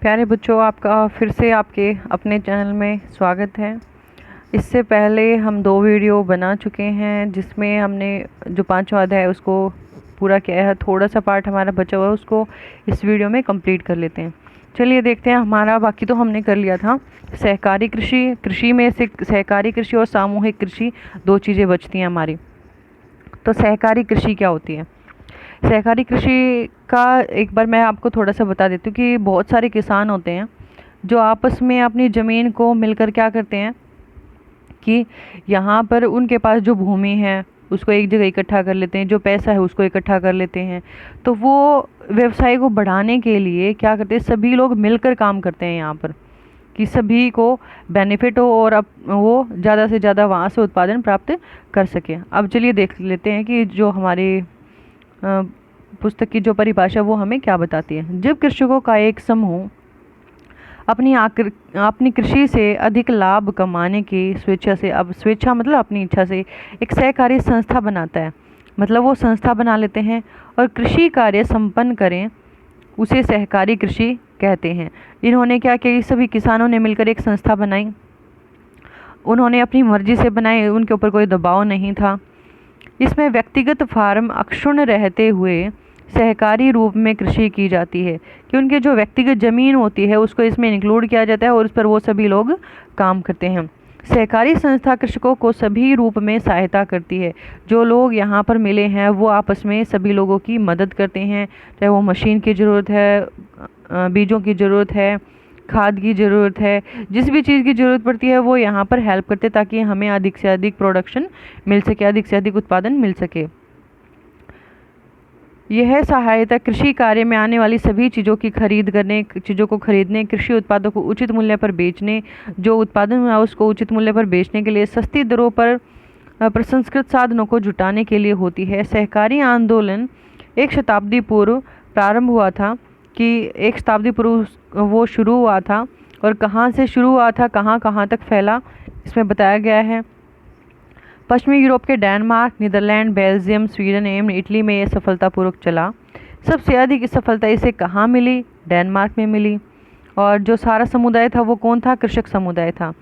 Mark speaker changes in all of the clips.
Speaker 1: प्यारे बच्चों, आपका फिर से आपके अपने चैनल में स्वागत है। इससे पहले हम 2 वीडियो बना चुके हैं जिसमें हमने जो 5वां अध्याय है उसको पूरा किया है। थोड़ा सा पार्ट हमारा बचा हुआ है, उसको इस वीडियो में कंप्लीट कर लेते हैं। चलिए देखते हैं। हमारा बाकी तो हमने कर लिया था। सहकारी कृषि, कृषि में से सहकारी कृषि और सामूहिक कृषि 2 चीज़ें बचती हैं हमारी। तो सहकारी कृषि क्या होती है? सहकारी कृषि का एक बार मैं आपको थोड़ा सा बता देती हूँ कि बहुत सारे किसान होते हैं जो आपस में अपनी ज़मीन को मिलकर क्या करते हैं कि यहाँ पर उनके पास जो भूमि है उसको एक जगह इकट्ठा कर लेते हैं, जो पैसा है उसको इकट्ठा कर लेते हैं। तो वो व्यवसाय को बढ़ाने के लिए क्या करते हैं, सभी लोग मिलकर काम करते हैं यहाँ पर कि सभी को बेनिफिट हो और अब वो ज़्यादा से ज़्यादा वहाँ से उत्पादन प्राप्त कर सकें। अब चलिए देख लेते हैं कि जो हमारी पुस्तक की जो परिभाषा वो हमें क्या बताती है। जब कृषकों का एक समूह अपनी कृषि से अधिक लाभ कमाने की स्वेच्छा से, अब स्वेच्छा मतलब अपनी इच्छा से, एक सहकारी संस्था बनाता है, मतलब वो संस्था बना लेते हैं और कृषि कार्य संपन्न करें, उसे सहकारी कृषि कहते हैं। इन्होंने क्या किया, सभी किसानों ने मिलकर एक संस्था बनाई। उन्होंने अपनी मर्जी से बनाई, उनके ऊपर कोई दबाव नहीं था। इसमें व्यक्तिगत फार्म अक्षुण्ण रहते हुए सहकारी रूप में कृषि की जाती है कि उनके जो व्यक्तिगत ज़मीन होती है उसको इसमें इंक्लूड किया जाता है और उस पर वो सभी लोग काम करते हैं। सहकारी संस्था कृषकों को सभी रूप में सहायता करती है। जो लोग यहाँ पर मिले हैं वो आपस में सभी लोगों की मदद करते हैं, चाहे वो मशीन की ज़रूरत है, बीजों की ज़रूरत है, खाद की ज़रूरत है, जिस भी चीज़ की ज़रूरत पड़ती है वो यहाँ पर हेल्प करते हैं ताकि हमें अधिक से अधिक प्रोडक्शन मिल सके, अधिक से अधिक उत्पादन मिल सके। यह सहायता कृषि कार्य में आने वाली सभी चीज़ों को खरीदने, कृषि उत्पादों को उचित मूल्य पर बेचने, जो उत्पादन हुआ उसको उचित मूल्य पर बेचने के लिए, सस्ती दरों पर प्रसंस्कृत साधनों को जुटाने के लिए होती है। सहकारी आंदोलन 1 शताब्दी पूर्व प्रारंभ हुआ था कि 1 शताब्दी पूर्व वो शुरू हुआ था और कहाँ से शुरू हुआ था, कहाँ कहाँ तक फैला, इसमें बताया गया है। पश्चिमी यूरोप के डेनमार्क, नीदरलैंड, बेल्जियम, स्वीडन एवं इटली में यह सफलतापूर्वक चला। सबसे अधिक सफलता इसे कहाँ मिली? डेनमार्क में मिली। और जो सारा समुदाय था वो कौन था? कृषक समुदाय था।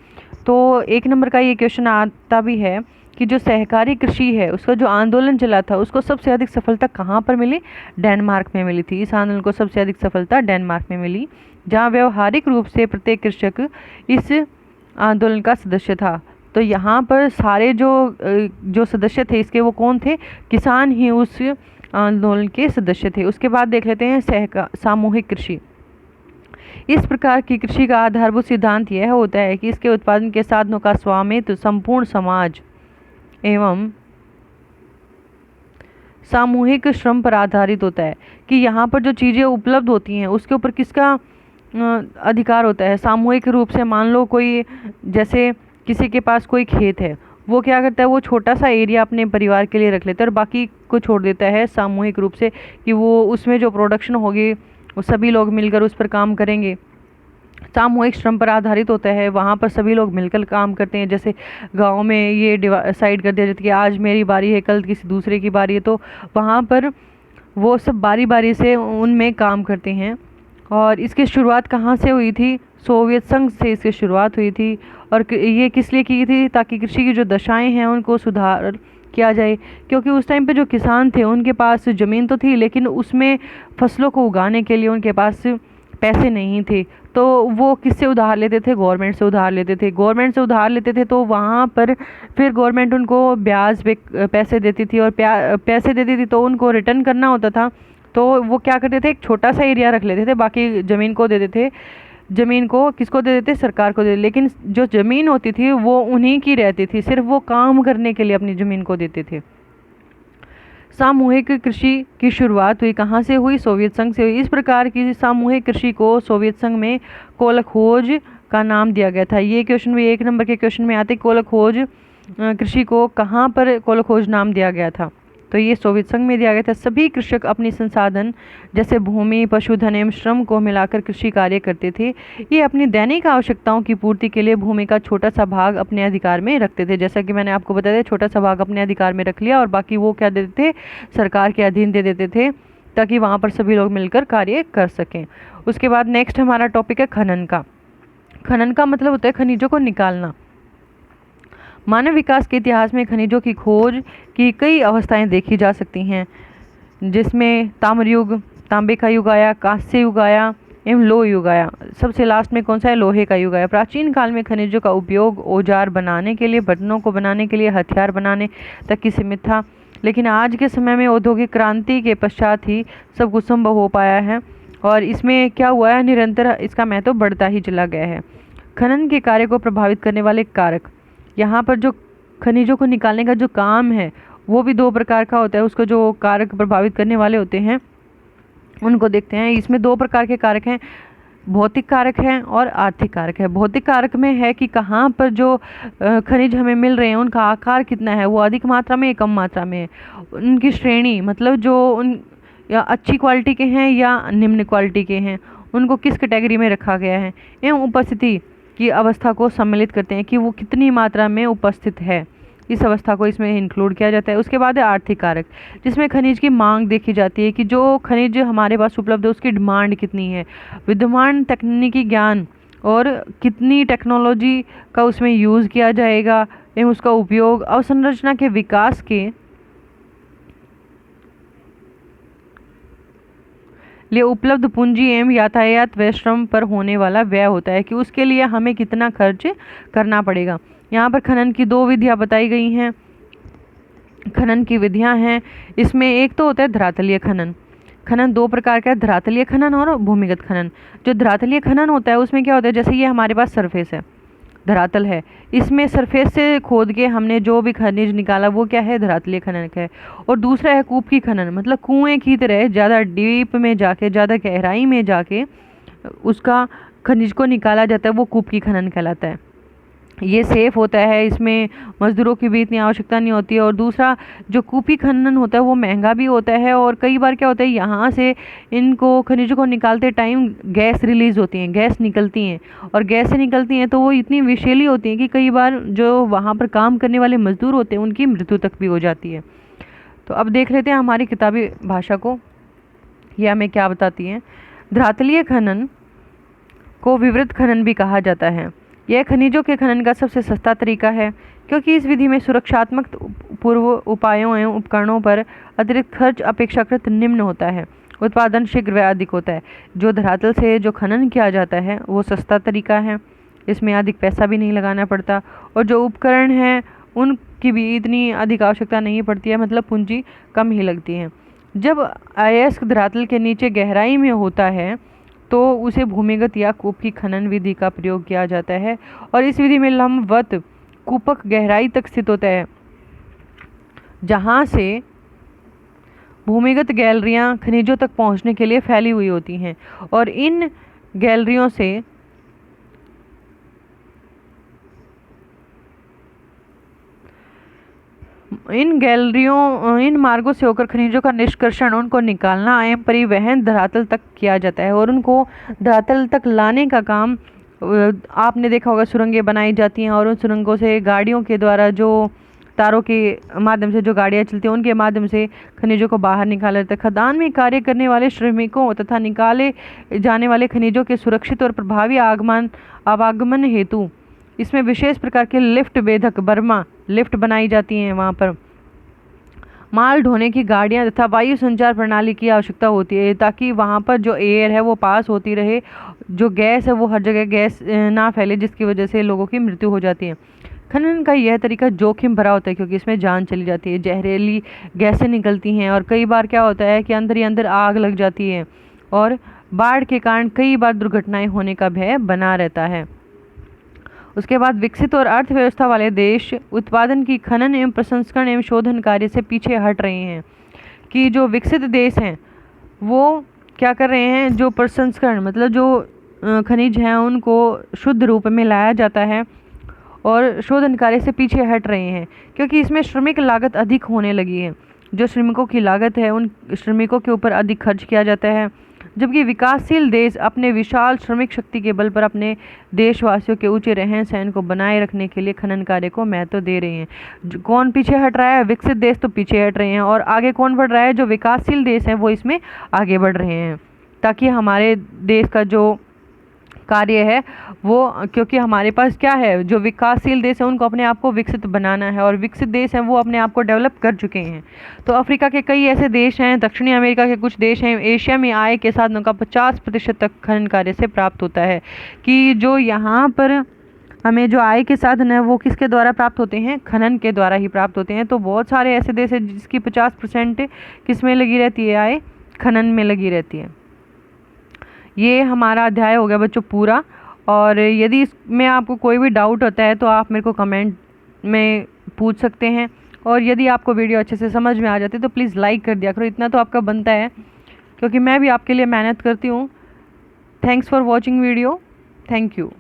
Speaker 1: तो 1 नंबर का ये क्वेश्चन आता भी है कि जो सहकारी कृषि है उसका जो आंदोलन चला था उसको सबसे अधिक सफलता कहाँ पर मिली? डेनमार्क में मिली थी। इस आंदोलन को सबसे अधिक सफलता डेनमार्क में मिली, जहाँ व्यवहारिक रूप से प्रत्येक कृषक इस आंदोलन का सदस्य था। तो यहाँ पर सारे जो सदस्य थे इसके वो कौन थे? किसान ही उस आंदोलन के सदस्य थे। उसके बाद देख लेते हैं सामूहिक कृषि। इस प्रकार की कृषि का आधारभूत सिद्धांत यह होता है कि इसके उत्पादन के साधनों का स्वामित्व संपूर्ण समाज एवं सामूहिक श्रम पर आधारित होता है कि यहाँ पर जो चीज़ें उपलब्ध होती हैं उसके ऊपर किसका अधिकार होता है? सामूहिक रूप से। मान लो कोई, जैसे किसी के पास कोई खेत है, वो क्या करता है, वो छोटा सा एरिया अपने परिवार के लिए रख लेता है और बाकी को छोड़ देता है सामूहिक रूप से कि वो उसमें जो प्रोडक्शन होगी वो सभी लोग मिलकर उस पर काम करेंगे। सामूहिक श्रम पर आधारित होता है, वहाँ पर सभी लोग मिलकर काम करते हैं। जैसे गांव में ये डिसाइड कर दिया जाता है कि आज मेरी बारी है, कल किसी दूसरे की बारी है, तो वहाँ पर वो सब बारी बारी से उनमें काम करते हैं। और इसकी शुरुआत कहाँ से हुई थी? सोवियत संघ से इसकी शुरुआत हुई थी। और ये किस लिए की थी? ताकि कृषि की जो दशाएं हैं उनको सुधार किया जाए, क्योंकि उस टाइम पे जो किसान थे उनके पास ज़मीन तो थी लेकिन उसमें फसलों को उगाने के लिए उनके पास पैसे नहीं थे। तो वो किससे उधार लेते थे? गवर्नमेंट से उधार लेते थे। गवर्नमेंट से उधार लेते थे तो वहाँ पर फिर गवर्नमेंट उनको ब्याज पे पैसे देती थी और पैसे देती थी तो उनको रिटर्न करना होता था। तो वो क्या करते थे, एक छोटा सा एरिया रख लेते थे, बाकी ज़मीन को दे देते थे। ज़मीन को किसको दे देते? सरकार को दे देते। लेकिन जो ज़मीन होती थी वो उन्हीं की रहती थी, सिर्फ वो काम करने के लिए अपनी ज़मीन को देते थे। सामूहिक कृषि की शुरुआत हुई कहाँ से हुई? सोवियत संघ से हुई। इस प्रकार की सामूहिक कृषि को सोवियत संघ में कोलखोज का नाम दिया गया था। ये क्वेश्चन भी 1 नंबर के क्वेश्चन में आते। कोलखोज कृषि को कहाँ पर कोलखोज नाम दिया गया था? तो ये सोवियत संघ में दिया गया था। सभी कृषक अपनी संसाधन जैसे भूमि, पशुधन एवं श्रम को मिलाकर कृषि कार्य करते थे। ये अपनी दैनिक आवश्यकताओं की पूर्ति के लिए भूमि का छोटा सा भाग अपने अधिकार में रखते थे। जैसा कि मैंने आपको बताया, छोटा सा भाग अपने अधिकार में रख लिया और बाकी वो क्या देते थे? सरकार के अधीन दे देते थे ताकि वहाँ पर सभी लोग मिलकर कार्य कर सकें। उसके बाद नेक्स्ट हमारा टॉपिक है खनन का। खनन का मतलब होता है खनिजों को निकालना। मानव विकास के इतिहास में खनिजों की खोज की कई अवस्थाएं देखी जा सकती हैं, जिसमें ताम्र युग, तांबे का युग आया, कांस्य युग आया एवं लोह युग आया। सबसे लास्ट में कौन सा है? लोहे का युग आया। प्राचीन काल में खनिजों का उपयोग औजार बनाने के लिए, बर्तनों को बनाने के लिए, हथियार बनाने तक ही सीमित था, लेकिन आज के समय में औद्योगिक क्रांति के पश्चात ही सब कुछ संभव हो पाया है और इसमें क्या हुआ है, निरंतर इसका महत्व बढ़ता ही चला गया है। खनन के कार्य को प्रभावित करने वाले कारक, यहाँ पर जो खनिजों को निकालने का जो काम है वो भी दो प्रकार का होता है। उसको जो कारक प्रभावित करने वाले होते हैं उनको देखते हैं। इसमें दो प्रकार के कारक हैं, भौतिक कारक हैं और आर्थिक कारक है। भौतिक कारक में है कि कहाँ पर जो खनिज हमें मिल रहे हैं उनका आकार कितना है, वो अधिक मात्रा में या कम मात्रा में है, उनकी श्रेणी मतलब जो उन या अच्छी क्वालिटी के हैं या निम्न क्वालिटी के हैं, उनको किस कैटेगरी में रखा गया है, एवं उपस्थिति की अवस्था को सम्मिलित करते हैं कि वो कितनी मात्रा में उपस्थित है, इस अवस्था को इसमें इंक्लूड किया जाता है। उसके बाद है आर्थिक कारक, जिसमें खनिज की मांग देखी जाती है कि जो खनिज हमारे पास उपलब्ध है उसकी डिमांड कितनी है, विद्यमान तकनीकी ज्ञान और कितनी टेक्नोलॉजी का उसमें यूज़ किया जाएगा एवं उसका उपयोग अवसंरचना के विकास के लिए उपलब्ध पूंजी एवं यातायात व श्रम पर होने वाला व्यय होता है कि उसके लिए हमें कितना खर्च करना पड़ेगा। यहाँ पर खनन की दो विधियाँ बताई गई हैं। खनन की विधियाँ हैं, इसमें एक तो होता है धरातलीय खनन। खनन दो प्रकार का है, धरातलीय खनन और भूमिगत खनन। जो धरातलीय खनन होता है उसमें क्या होता है, जैसे ये हमारे पास सरफेस है, धरातल है, इसमें सरफेस से खोद के हमने जो भी खनिज निकाला वो क्या है, धरातलीय खनन का है। और दूसरा है कूप की खनन, मतलब कुएं की तरह ज़्यादा डीप में जाके, ज़्यादा गहराई में जाके उसका खनिज को निकाला जाता है, वो कूप की खनन कहलाता है। ये सेफ होता है, इसमें मजदूरों की भी इतनी आवश्यकता नहीं होती है। और दूसरा जो कूपी खनन होता है वो महंगा भी होता है और कई बार क्या होता है, यहाँ से इनको खनिजों को निकालते टाइम गैस रिलीज होती हैं, गैस निकलती हैं, और गैस से निकलती हैं तो वो इतनी विषैली होती हैं कि कई बार जो वहाँ पर काम करने वाले मजदूर होते हैं उनकी मृत्यु तक भी हो जाती है। तो अब देख लेते हैं हमारी किताबी भाषा को, ये हमें क्या बताती है। धरातलीय खनन को विवृत खनन भी कहा जाता है। यह खनिजों के खनन का सबसे सस्ता तरीका है, क्योंकि इस विधि में सुरक्षात्मक पूर्व उपायों एवं उपकरणों पर अतिरिक्त खर्च अपेक्षाकृत निम्न होता है। उत्पादन शीघ्र व अधिक होता है। जो धरातल से जो खनन किया जाता है वो सस्ता तरीका है, इसमें अधिक पैसा भी नहीं लगाना पड़ता, और जो उपकरण हैं उनकी भी इतनी अधिक आवश्यकता नहीं पड़ती है, मतलब पूंजी कम ही लगती है। जब अयस्क धरातल के नीचे गहराई में होता है तो उसे भूमिगत या कूप की खनन विधि का प्रयोग किया जाता है, और इस विधि में लंबवत कूपक गहराई तक स्थित होता है, जहाँ से भूमिगत गैलरियाँ खनिजों तक पहुँचने के लिए फैली हुई होती हैं, और इन गैलरियों से इन मार्गों से होकर खनिजों का निष्कर्षण, उनको निकालना एवं परिवहन धरातल तक किया जाता है। और उनको धरातल तक लाने का काम आपने देखा होगा, सुरंगें बनाई जाती हैं और उन सुरंगों से गाड़ियों के द्वारा, जो तारों के माध्यम से जो गाड़ियाँ चलती हैं उनके माध्यम से खनिजों को बाहर निकाला जाता है। खदान में कार्य करने वाले श्रमिकों तथा निकाले जाने वाले खनिजों के सुरक्षित और प्रभावी आवागमन हेतु इसमें विशेष प्रकार के लिफ्ट बेधक बर्मा लिफ्ट बनाई जाती हैं। वहाँ पर माल ढोने की गाड़ियाँ तथा वायु संचार प्रणाली की आवश्यकता होती है, ताकि वहाँ पर जो एयर है वो पास होती रहे, जो गैस है वो हर जगह गैस ना फैले, जिसकी वजह से लोगों की मृत्यु हो जाती है। खनन का यह तरीका जोखिम भरा होता है, क्योंकि इसमें जान चली जाती है, जहरीली गैसें निकलती हैं, और कई बार क्या होता है कि अंदर ही अंदर आग लग जाती है, और बाढ़ के कारण कई बार दुर्घटनाएं होने का भय बना रहता है। उसके बाद विकसित और अर्थव्यवस्था वाले देश उत्पादन की खनन एवं प्रसंस्करण एवं शोधन कार्य से पीछे हट रहे हैं, कि जो विकसित देश हैं वो क्या कर रहे हैं, जो प्रसंस्करण मतलब जो खनिज हैं उनको शुद्ध रूप में लाया जाता है और शोधन कार्य से पीछे हट रहे हैं, क्योंकि इसमें श्रमिक लागत अधिक होने लगी है। जो श्रमिकों की लागत है उन श्रमिकों के ऊपर अधिक खर्च किया जाता है, जबकि विकासशील देश अपने विशाल श्रमिक शक्ति के बल पर अपने देशवासियों के ऊंचे रहन सहन को बनाए रखने के लिए खनन कार्य को महत्व दे रहे हैं। कौन पीछे हट रहा है? विकसित देश तो पीछे हट रहे हैं, और आगे कौन बढ़ रहा है? जो विकासशील देश हैं वो इसमें आगे बढ़ रहे हैं, ताकि हमारे देश का जो कार्य है वो, क्योंकि हमारे पास क्या है, जो विकासशील देश है उनको अपने आप को विकसित बनाना है, और विकसित देश हैं वो अपने आप को डेवलप कर चुके हैं। तो अफ्रीका के कई ऐसे देश हैं, दक्षिणी अमेरिका के कुछ देश हैं, एशिया में आय के साधनों का 50% तक खनन कार्य से प्राप्त होता है। कि जो यहाँ पर हमें जो आय के साधन है वो किसके द्वारा प्राप्त होते हैं? खनन के द्वारा ही प्राप्त होते हैं। तो बहुत सारे ऐसे देश हैं जिसकी 50% किस में लगी रहती है? आय खनन में लगी रहती है। ये हमारा अध्याय हो गया बच्चों पूरा। और यदि इसमें आपको कोई भी डाउट होता है तो आप मेरे को कमेंट में पूछ सकते हैं, और यदि आपको वीडियो अच्छे से समझ में आ जाती है तो प्लीज़ लाइक कर दिया करो, इतना तो आपका बनता है, क्योंकि मैं भी आपके लिए मेहनत करती हूँ। Thanks for watching video. Thank you.